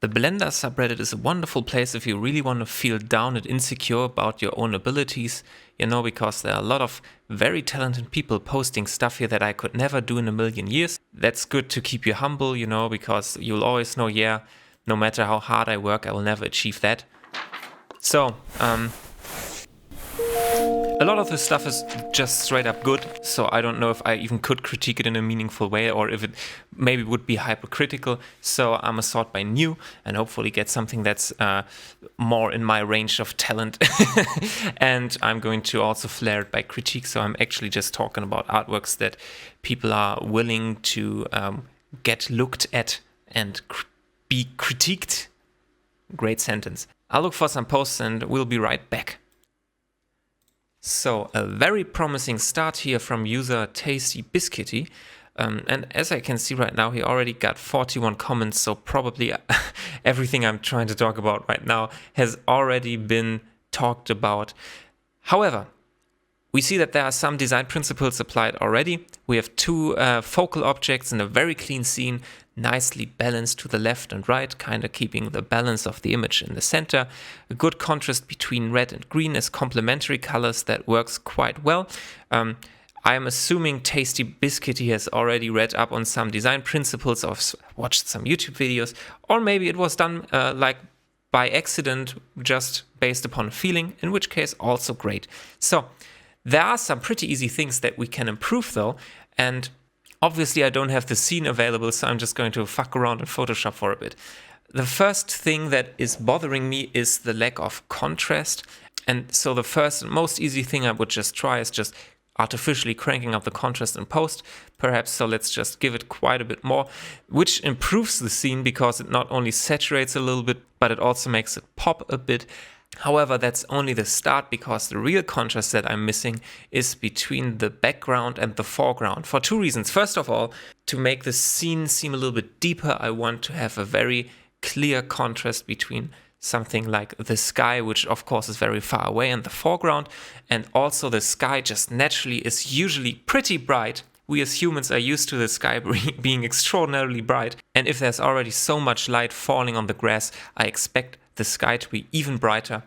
The Blender subreddit is a wonderful place if you really want to feel down and insecure about your own abilities, because there are a lot of very talented people posting stuff here that I could never do in a million years. That's good to keep you humble, because you'll always know, no matter how hard I work, I will never achieve that. So, a lot of this stuff is just straight up good, so I don't know if I even could critique it in a meaningful way or if it maybe would be hypercritical. So I'm gonna sort by new and hopefully get something that's more in my range of talent. And I'm going to also flare it by critique, so I'm actually just talking about artworks that people are willing to get looked at and be critiqued. Great sentence. I'll look for some posts and we'll be right back. So a very promising start here from user Tasty Biscuity. And as I can see right now, he already got 41 comments, so probably everything I'm trying to talk about right now has already been talked about. However, we see that there are some design principles applied already. We have two focal objects in a very clean scene, nicely balanced to the left and right, kind of keeping the balance of the image in the center. A good contrast between red and green as complementary colors that works quite well. I'm assuming Tasty Biscuity has already read up on some design principles or watched some YouTube videos, or maybe it was done by accident, just based upon a feeling, in which case also great. So there are some pretty easy things that we can improve though, and obviously I don't have the scene available, so I'm just going to fuck around in Photoshop for a bit. The first thing that is bothering me is the lack of contrast, and so the first and most easy thing I would just try is just artificially cranking up the contrast in post, perhaps. So let's just give it quite a bit more, which improves the scene because it not only saturates a little bit, but it also makes it pop a bit. However, that's only the start, because the real contrast that I'm missing is between the background and the foreground for two reasons. First of all, to make the scene seem a little bit deeper, I want to have a very clear contrast between something like the sky, which of course is very far away, in the foreground, and also the sky just naturally is usually pretty bright. We as humans are used to the sky being extraordinarily bright, and if there's already so much light falling on the grass, I expect the sky to be even brighter.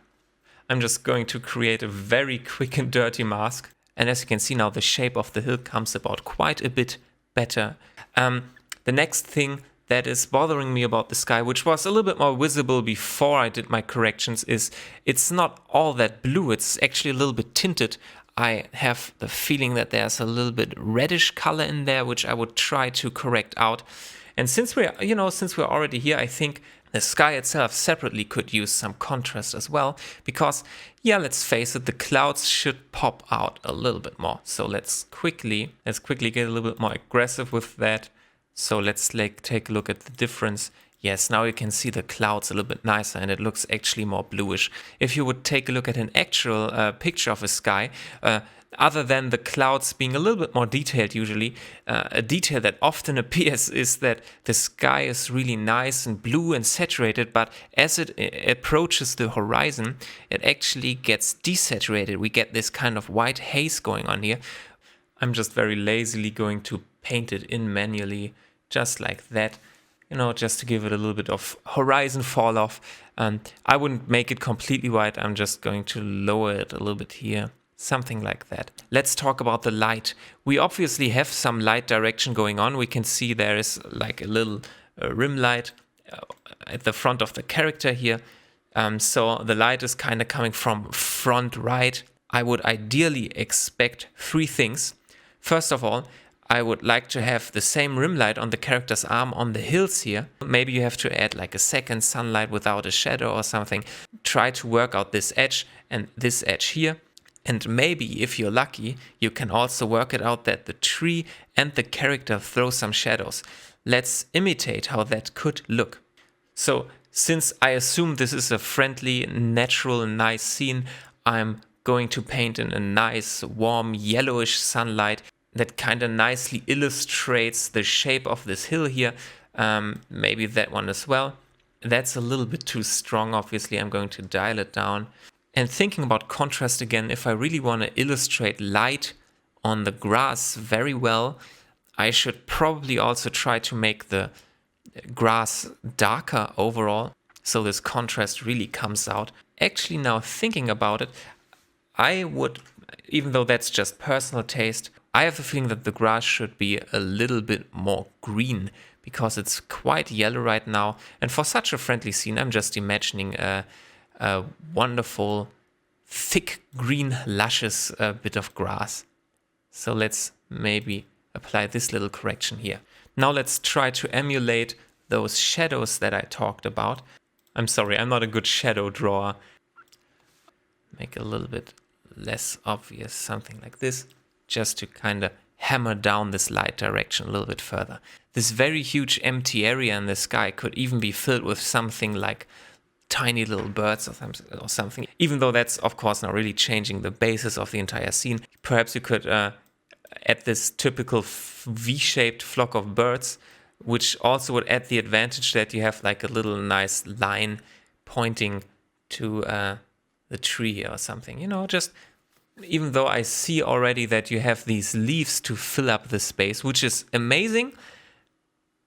I'm just going to create a very quick and dirty mask, and as you can see now, the shape of the hill comes about quite a bit better. The next thing that is bothering me about the sky, which was a little bit more visible before I did my corrections, is it's not all that blue. It's actually a little bit tinted. I have the feeling that there's a little bit reddish color in there, which I would try to correct out. And since we're already here, I think the sky itself separately could use some contrast as well, because, let's face it, the clouds should pop out a little bit more. So let's quickly get a little bit more aggressive with that. So let's take a look at the difference. Yes, now you can see the clouds a little bit nicer and it looks actually more bluish. If you would take a look at an actual picture of a sky, other than the clouds being a little bit more detailed usually, a detail that often appears is that the sky is really nice and blue and saturated, but as it approaches the horizon, it actually gets desaturated. We get this kind of white haze going on here. I'm just very lazily going to paint it in manually, just like that, just to give it a little bit of horizon fall off. I wouldn't make it completely white. I'm just going to lower it a little bit here. Something like that. Let's talk about the light. We obviously have some light direction going on. We can see there is like a little rim light at the front of the character here. So the light is kind of coming from front right. I would ideally expect three things. First of all, I would like to have the same rim light on the character's arm on the hills here. Maybe you have to add like a second sunlight without a shadow or something. Try to work out this edge and this edge here. And maybe, if you're lucky, you can also work it out that the tree and the character throw some shadows. Let's imitate how that could look. So, since I assume this is a friendly, natural, nice scene, I'm going to paint in a nice, warm, yellowish sunlight that kind of nicely illustrates the shape of this hill here. Maybe that one as well. That's a little bit too strong, obviously. I'm going to dial it down. And thinking about contrast again, if I really want to illustrate light on the grass very well, I should probably also try to make the grass darker overall. So this contrast really comes out. Actually, now thinking about it, I would, even though that's just personal taste, I have the feeling that the grass should be a little bit more green because it's quite yellow right now. And for such a friendly scene, I'm just imagining a wonderful, thick, green, luscious bit of grass. So let's maybe apply this little correction here. Now let's try to emulate those shadows that I talked about. I'm sorry, I'm not a good shadow drawer. Make a little bit less obvious, something like this, just to kind of hammer down this light direction a little bit further. This very huge empty area in the sky could even be filled with something like tiny little birds or something. Even though that's, of course, not really changing the basis of the entire scene. Perhaps you could add this typical V-shaped flock of birds, which also would add the advantage that you have like a little nice line pointing to the tree or something. You know, just even though I see already that you have these leaves to fill up the space, which is amazing,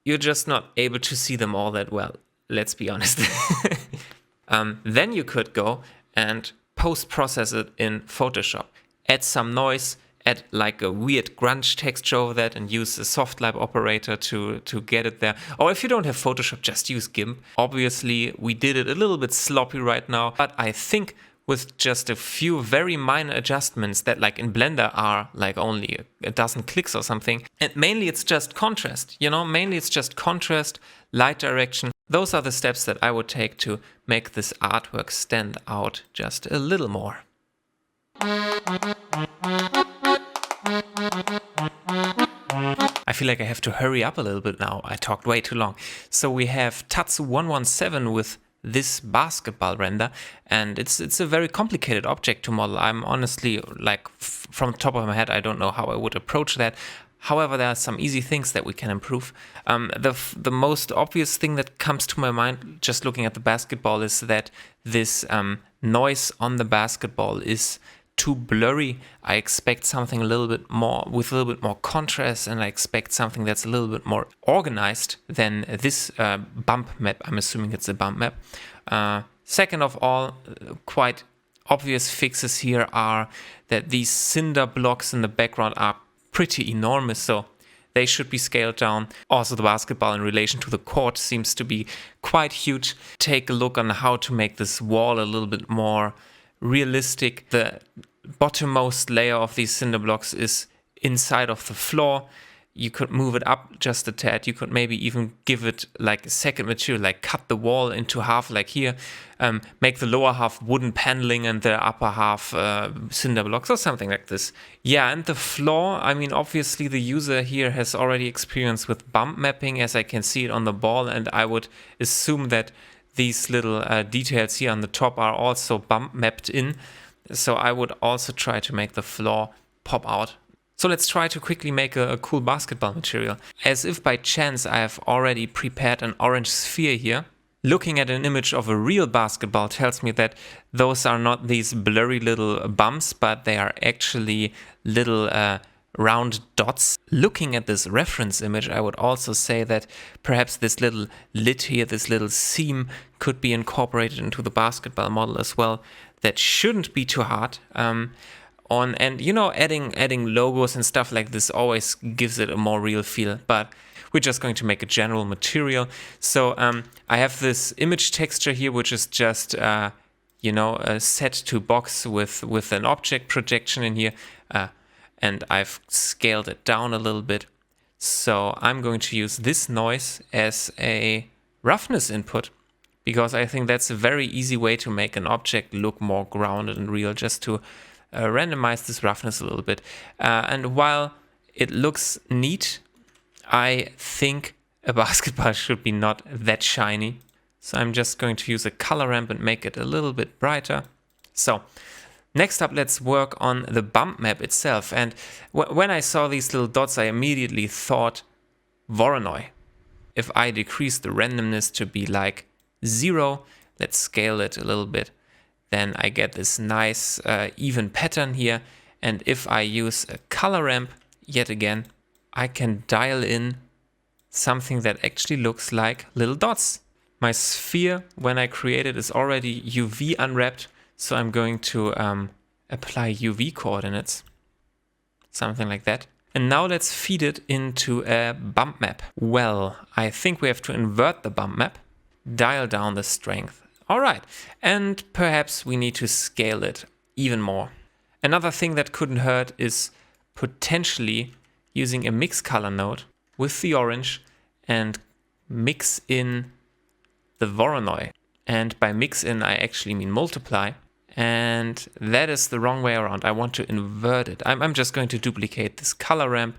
you're just not able to see them all that well. Let's be honest. Then you could go and post-process it in Photoshop. Add some noise, add like a weird grunge texture over that and use a soft light operator to get it there. Or if you don't have Photoshop, just use GIMP. Obviously, we did it a little bit sloppy right now, but I think with just a few very minor adjustments that like in Blender are like only a dozen clicks or something. And mainly it's just contrast, you know, mainly it's just contrast, light direction. Those are the steps that I would take to make this artwork stand out just a little more. I feel like I have to hurry up a little bit now. I talked way too long. So we have Tatsu117 with this basketball render, and it's a very complicated object to model. I'm honestly, like, from the top of my head, I don't know how I would approach that. However, there are some easy things that we can improve. The most obvious thing that comes to my mind just looking at the basketball is that this noise on the basketball is too blurry. I expect something a little bit more with a little bit more contrast, and I expect something that's a little bit more organized than this bump map. I'm assuming it's a bump map. Second of all, quite obvious fixes here are that these cinder blocks in the background are pretty enormous, so they should be scaled down. Also, the basketball in relation to the court seems to be quite huge. Take a look on how to make this wall a little bit more realistic. The bottommost layer of these cinder blocks is inside of the floor. You could move it up just a tad. You could maybe even give it like a second material, like cut the wall into half like here, make the lower half wooden paneling and the upper half cinder blocks or something like this. Yeah, and the floor, I mean, obviously the user here has already experience with bump mapping, as I can see it on the ball, and I would assume that these little details here on the top are also bump mapped in. So I would also try to make the floor pop out. So let's try to quickly make a cool basketball material. As if by chance I have already prepared an orange sphere here. Looking at an image of a real basketball tells me that those are not these blurry little bumps, but they are actually little round dots. Looking at this reference image, I would also say that perhaps this little lid here, this little seam, could be incorporated into the basketball model as well. That shouldn't be too hard. And you know, adding logos and stuff like this always gives it a more real feel, but we're just going to make a general material. So I have this image texture here, which is just set to box with an object projection in here, and I've scaled it down a little bit. So I'm going to use this noise as a roughness input, because I think that's a very easy way to make an object look more grounded and real, just to randomize this roughness a little bit. And while it looks neat, I think a basketball should be not that shiny. So I'm just going to use a color ramp and make it a little bit brighter. So next up, let's work on the bump map itself. And when I saw these little dots, I immediately thought Voronoi. If I decrease the randomness to be like 0, let's scale it a little bit, then I get this nice even pattern here. And if I use a color ramp, yet again, I can dial in something that actually looks like little dots. My sphere, when I create it, is already UV unwrapped, so I'm going to apply UV coordinates, something like that. And now let's feed it into a bump map. Well, I think we have to invert the bump map, dial down the strength. All right, and perhaps we need to scale it even more. Another thing that couldn't hurt is potentially using a mix color node with the orange and mix in the Voronoi. And by mix in, I actually mean multiply. And that is the wrong way around. I want to invert it. I'm just going to duplicate this color ramp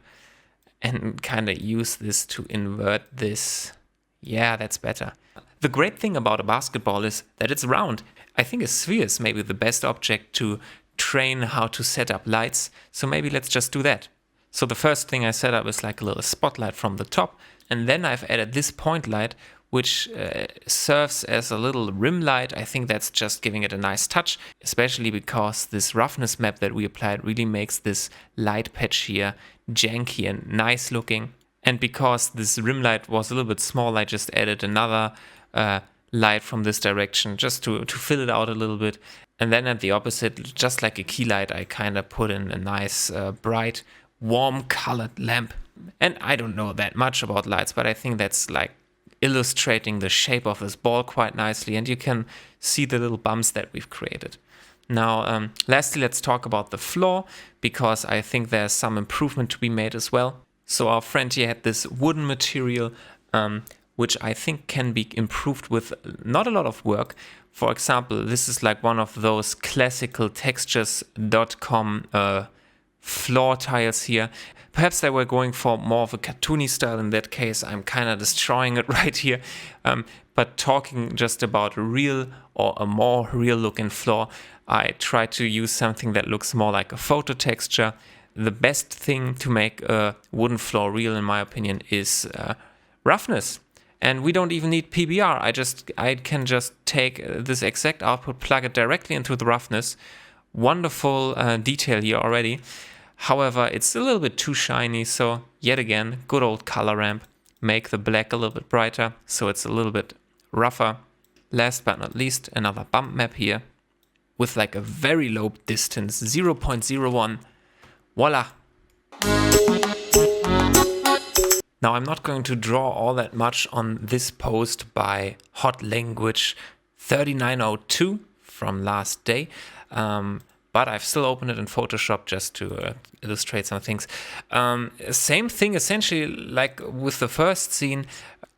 and kind of use this to invert this. Yeah, that's better. The great thing about a basketball is that it's round. I think a sphere is maybe the best object to train how to set up lights. So maybe let's just do that. So the first thing I set up is like a little spotlight from the top. And then I've added this point light, which serves as a little rim light. I think that's just giving it a nice touch, especially because this roughness map that we applied really makes this light patch here janky and nice looking. And because this rim light was a little bit small, I just added another light from this direction just to fill it out a little bit. And then at the opposite, just like a key light, I kind of put in a nice bright, warm colored lamp. And I don't know that much about lights, but I think that's like illustrating the shape of this ball quite nicely, and you can see the little bumps that we've created. Now, lastly, let's talk about the floor, because I think there's some improvement to be made as well. So our friend here had this wooden material, which I think can be improved with not a lot of work. For example, this is like one of those classical textures.com floor tiles here. Perhaps they were going for more of a cartoony style. In that case, I'm kind of destroying it right here. But talking just about a real or a more real looking floor, I try to use something that looks more like a photo texture. The best thing to make a wooden floor real, in my opinion, is roughness. And we don't even need PBR. I can just take this exact output, plug it directly into the roughness. Wonderful detail here already. However, it's a little bit too shiny, so yet again, good old color ramp. Make the black a little bit brighter, so it's a little bit rougher. Last but not least, another bump map here with like a very low distance, 0.01. Voila! Now, I'm not going to draw all that much on this post by Hot Language 3902 from last day. But I've still opened it in Photoshop just to illustrate some things. Same thing essentially like with the first scene.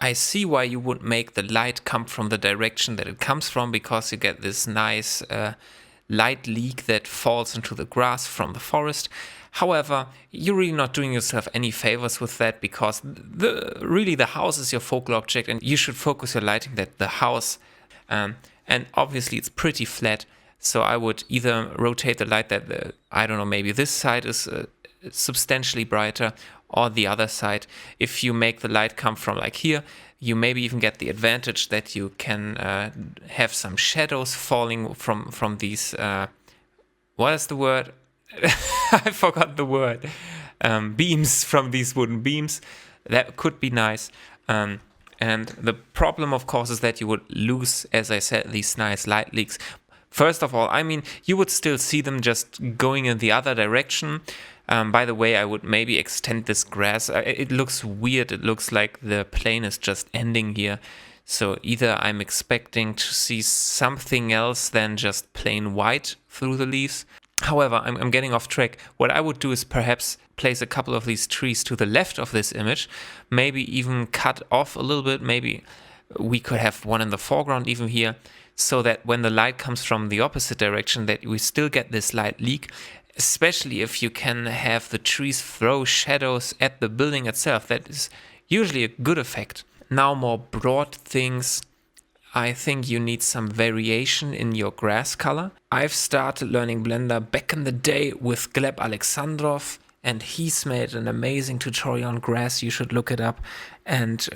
I see why you would make the light come from the direction that it comes from, because you get this nice light leak that falls into the grass from the forest. However, you're really not doing yourself any favors with that, because really the house is your focal object and you should focus your lighting at the house. And obviously it's pretty flat. So I would either rotate the light that, I don't know, maybe this side is substantially brighter, or the other side. If you make the light come from like here, you maybe even get the advantage that you can have some shadows falling from these, what is the word? I forgot the word. Beams, from these wooden beams. That could be nice. And the problem, of course, is that you would lose, as I said, these nice light leaks. First of all, I mean, you would still see them just going in the other direction. By the way, I would maybe extend this grass. It looks weird. It looks like the plane is just ending here. So either I'm expecting to see something else than just plain white through the leaves. However, I'm getting off track. What I would do is perhaps place a couple of these trees to the left of this image. Maybe even cut off a little bit. Maybe we could have one in the foreground even here, so that when the light comes from the opposite direction, that we still get this light leak, especially if you can have the trees throw shadows at the building itself. That is usually a good effect. Now, more broad things. I think you need some variation in your grass color. I've started learning Blender back in the day with Gleb Alexandrov, and he's made an amazing tutorial on grass. You should look it up. And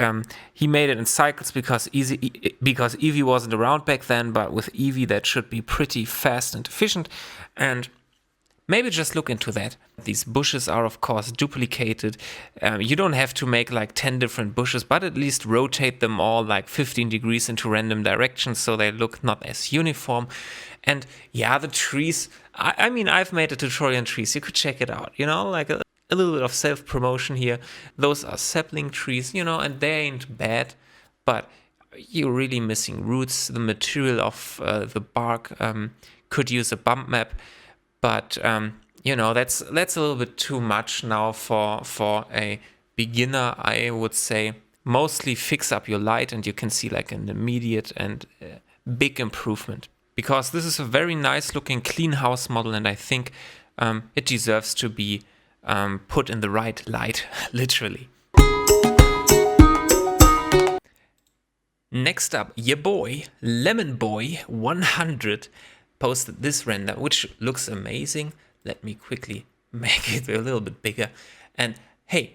he made it in cycles because Eevee wasn't around back then, but with Eevee that should be pretty fast and efficient. And maybe just look into that. These bushes are, of course, duplicated. You don't have to make like 10 different bushes, but at least rotate them all like 15 degrees into random directions so they look not as uniform. And yeah, the trees, I mean, I've made a tutorial on trees. You could check it out, like a little bit of self-promotion here. Those are sapling trees, and they ain't bad, but you're really missing roots. The material of the bark could use a bump map, but that's a little bit too much now for a beginner. I would say mostly fix up your light, and you can see like an immediate and big improvement, because this is a very nice looking clean house model, and I think it deserves to be put in the right light, literally. Next up, your boy, Lemon Boy 100, posted this render, which looks amazing. Let me quickly make it a little bit bigger. And hey,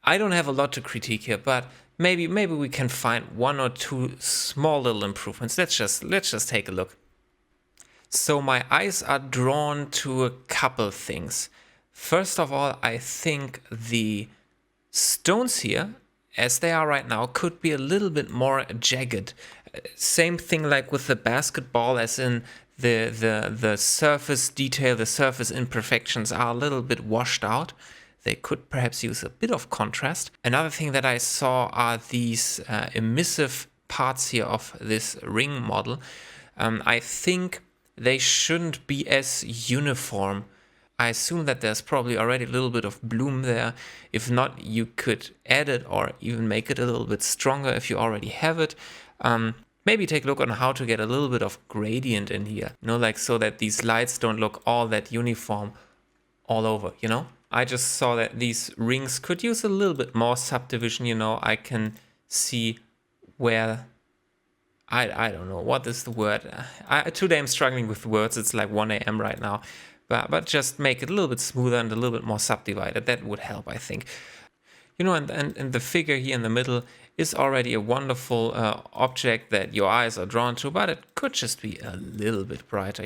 I don't have a lot to critique here, but maybe we can find one or two small little improvements. Let's just take a look. So my eyes are drawn to a couple things. First of all, I think the stones here, as they are right now, could be a little bit more jagged. Same thing like with the basketball, as in the surface detail, the surface imperfections are a little bit washed out. They could perhaps use a bit of contrast. Another thing that I saw are these emissive parts here of this ring model. I think they shouldn't be as uniform. I assume that there's probably already a little bit of bloom there. If not, you could add it or even make it a little bit stronger if you already have it. Maybe take a look on how to get a little bit of gradient in here, like so that these lights don't look all that uniform all over, I just saw that these rings could use a little bit more subdivision, I can see where, I don't know, what is the word? Today I'm struggling with words, it's like 1 a.m. right now. But just make it a little bit smoother and a little bit more subdivided. That would help, I think. And the figure here in the middle is already a wonderful object that your eyes are drawn to, but it could just be a little bit brighter,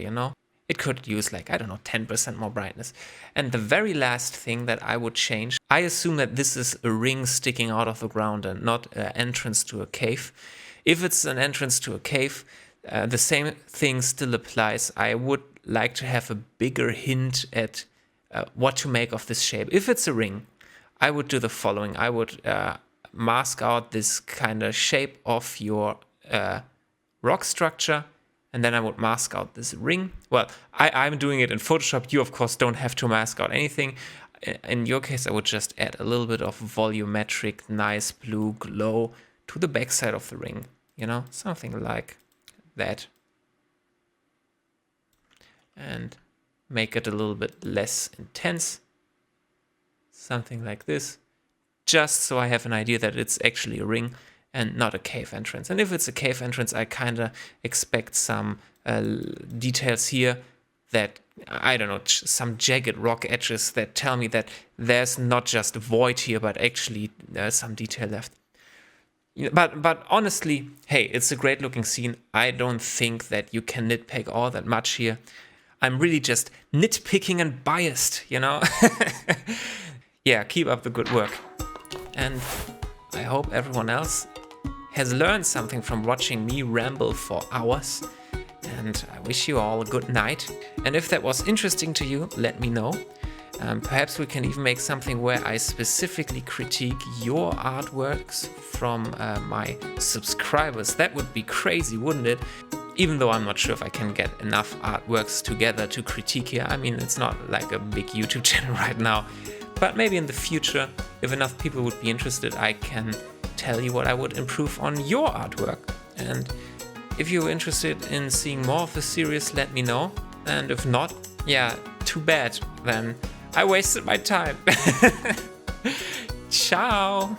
It could use like, 10% more brightness. And the very last thing that I would change, I assume that this is a ring sticking out of the ground and not an entrance to a cave. If it's an entrance to a cave, the same thing still applies. I would like to have a bigger hint at what to make of this shape. If it's a ring, I would do the following. I would mask out this kind of shape of your rock structure, and then I would mask out this ring. Well, I'm doing it in Photoshop. You, of course, don't have to mask out anything. In your case, I would just add a little bit of volumetric, nice blue glow to the backside of the ring. Something like that. And make it a little bit less intense. Something like this. Just so I have an idea that it's actually a ring and not a cave entrance. And if it's a cave entrance, I kind of expect some details here that, I don't know, some jagged rock edges that tell me that there's not just a void here, but actually there's some detail left. But honestly, hey, it's a great looking scene. I don't think that you can nitpick all that much here. I'm really just nitpicking and biased, Yeah, keep up the good work. And I hope everyone else has learned something from watching me ramble for hours. And I wish you all a good night. And if that was interesting to you, let me know. Perhaps we can even make something where I specifically critique your artworks from my subscribers. That would be crazy, wouldn't it? Even though I'm not sure if I can get enough artworks together to critique here. I mean, it's not like a big YouTube channel right now. But maybe in the future, if enough people would be interested, I can tell you what I would improve on your artwork. And if you're interested in seeing more of the series, let me know. And if not, yeah, too bad. Then I wasted my time. Ciao!